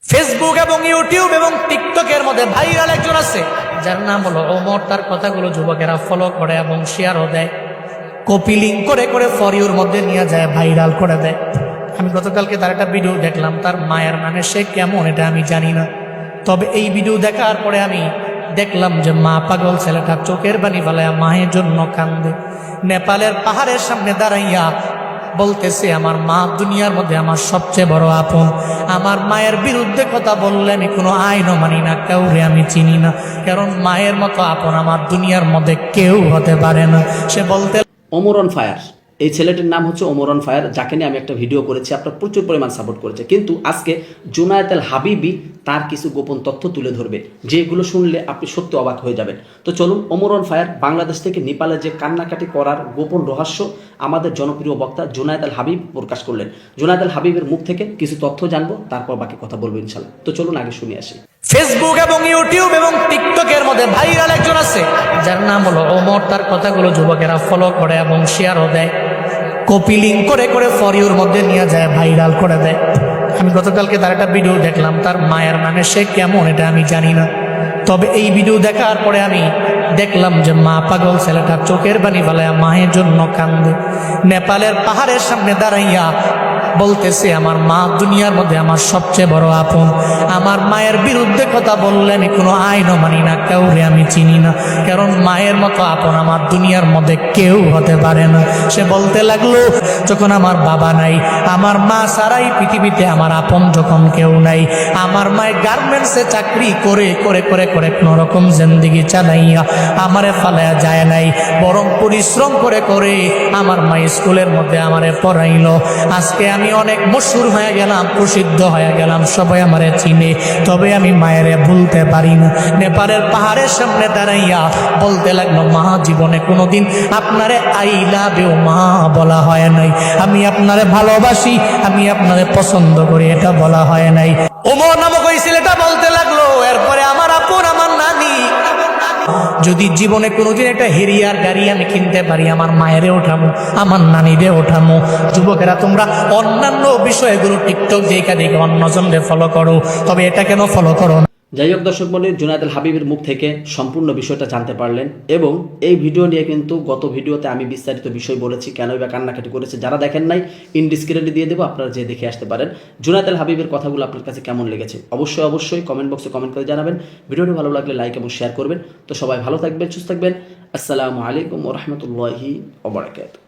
Facebook এবং YouTube এবং টিকটকের মধ্যে ভাইরাল একজন আছে যার নাম হলো ওমর। তার কথাগুলো যুবকেরা ফলো করে এবং শেয়ারও দেয়, কপি লিঙ্ক করে করে ফর ইউর মধ্যে নিয়ে যায়, ভাইরাল করে দেয়। আমি গতকালকে তার একটা ভিডিও দেখলাম, তার মায়ের নামে সে কেমন এটা আমি জানি না, তবে এই ভিডিও দেখার পরে আমি দেখলাম যে মা পাগল ছেলেটা চোখের পানি ফেলায় মায়ের জন্য কান্দে। নেপালের পাহাড়ের সামনে দাঁড়াইয়া বলতেছে, আমার মা দুনিয়ার মধ্যে আমার সবচেয়ে বড় আপন। আমার মায়ের বিরুদ্ধে কথা বললে আমি কোনো আইনও মানি না, কাউরে আমি চিনি না, কারণ মায়ের মতো আপন আমার দুনিয়ার মধ্যে কেউ হতে পারে না। সে বলতে ওমর অন ফায়ার, এই ছেলেটির নাম হচ্ছে ওমর অন ফায়ার, যাকে নিয়ে আমি একটা ভিডিও করেছি, আপনার প্রচুর পরিমাণ সাপোর্ট করেছে। কিন্তু আজকে জুনায়েদ আল হাবিবি তার কিছু গোপন তথ্য তুলে ধরবে, যেগুলো শুনলে আপনি সত্যি অবাক হয়ে যাবেন। তো চলুন, ওমর অন ফায়ার বাংলাদেশ থেকে নেপালে যে কান্নাকাটি করার গোপন রহস্য আমাদের জনপ্রিয় বক্তা জুনায়েদ আল হাবিব প্রকাশ করলেন। জুনায়েদ আল হাবিবের মুখ থেকে কিছু তথ্য জানবো, তারপর বাকি কথা বলবো ইনশাল্লাহ। তো চলুন আগে শুনে আসি। ফেসবুক এবং ইউটিউব এবং টিকটকের মধ্যে ভাইরাল একজন আছে যার নাম হলো ওমর। তার কথাগুলো যুবকেরা ফলো করে এবং শেয়ারও দেয়, কপি লিঙ্ক করে করে ফর ইউর মধ্যে নিয়ে যায়, ভাইরাল করে দেয়। আমি গতকালকে তার একটা ভিডিও দেখলাম, তার মায়ের নামে সে কেমন এটা আমি জানি না, তবে এই ভিডিও দেখার পরে আমি দেখলাম যে মা পাগল ছেলেটা চোখের পানি ফেলায় মায়ের জন্য কান্দে। নেপালের পাহাড়ের সামনে দাঁড়াইয়া বলতেছে, আমার মা দুনিয়ার মধ্যে আমার সবচেয়ে বড় আপন। আমার মায়ের বিরুদ্ধে কথা বললে আমি কোনো আইনও মানি না, কাউরে আমি চিনি না, কারণ মায়ের মতো আপন আমার দুনিয়ার মধ্যে কেউ হতে পারে না। সে বলতে লাগলো, যখন আমার বাবা নাই, আমার মা ছাড়াই পৃথিবীতে আমার আপন যখন কেউ নাই, আমার মায়ের গার্মেন্টসে চাকরি করে করে করে করে কোনো রকম জিন্দেগি চালাইয়া আমারে ফালাইয়া যায় নাই, বরং পরিশ্রম করে করে আমার মা স্কুলের মধ্যে আমারে পড়াইলো। আজকে আমি অনেক মশহুর হয়ে গেলাম, প্রসিদ্ধ হয়ে গেলাম, সবাই আমারে চিনে, তবে আমি মায়েরে ভুলতে পারি না। নেপালের পাহাড়ের সামনে দাঁড়াইয়া বলতে লাগলো, মা জীবনে কোনোদিন আপনারে আই লাভ ইউ মা বলা হয় নাই, আমি আপনারে ভালোবাসি, আমি আপনারে পছন্দ করি, এটা বলা হয় নাই। ওমর নামক ওই ছেলেটা বলতে লাগলো, এরপরে আমার আপন আমার নানি, যদি জীবনে কোনোদিন একটা হেরিয়ার গাড়ি আমি কিনতে পারি, আমার মায়েরে ওঠামো, আমার নানিরে ওঠামো। যুবকেরা তোমরা অন্যান্য বিষয়গুলো টিকটক যেইকা দেখে অন্যজনকে ফলো করো, তবে এটা কেন ফলো করো না? যাই হোক দর্শক মণ্ডলী, জুনায়েদ আল হাবিবের মুখ থেকে সম্পূর্ণ বিষয়টা জানতে পারলেন, এবং এই ভিডিও নিয়ে কিন্তু গত ভিডিওতে আমি বিস্তারিত বিষয় বলেছি, কেন বা কান্নাকাটি করেছে। যারা দেখেন নাই, ইনডিসক্রিপ্টে দিয়ে দেবো, আপনারা যে দেখে আসতে পারেন। জুনায়েদ আল হাবিবের কথাগুলো আপনার কাছে কেমন লেগেছে অবশ্যই কমেন্ট বক্সে কমেন্ট করে জানাবেন। ভিডিওটি ভালো লাগলে লাইক এবং শেয়ার করবেন। তো সবাই ভালো থাকবেন, সুস্থ থাকবেন। আসসালামু আলাইকুম ওয়া রাহমাতুল্লাহি ওয়া বারাকাতুহু।